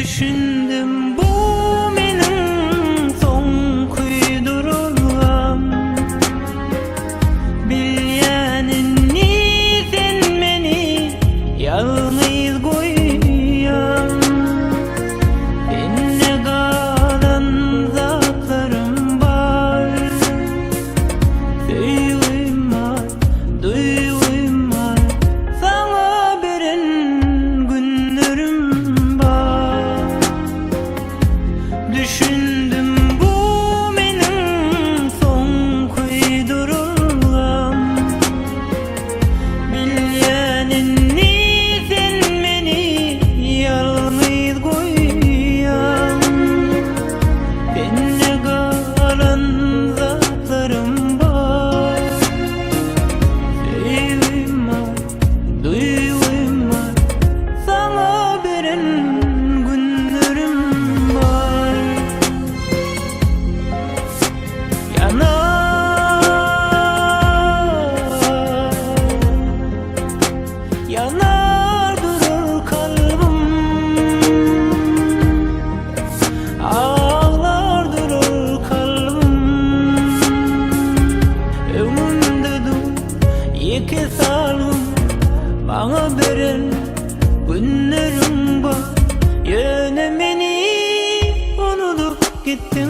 Düşündüm bu mening son kuydurulgam. Bilýänini sen meni yalňyz goýýan. Enne galan zatlarym bar. Söýgüm var, duýgum var, saňa beren günlerim bar. Düşündüm bu mening son kuydurulgam. Bilýänini sen meni yalňyz goýýan. Enne galan zatlarym bar. Söýgüm var, duýgum var, saňa beren günlerim bar. Yanardır kalbim, ağlardır kalbim. Ömrümdedir iki salgım, bana beren günlerim var. Yine meni unutup gittin.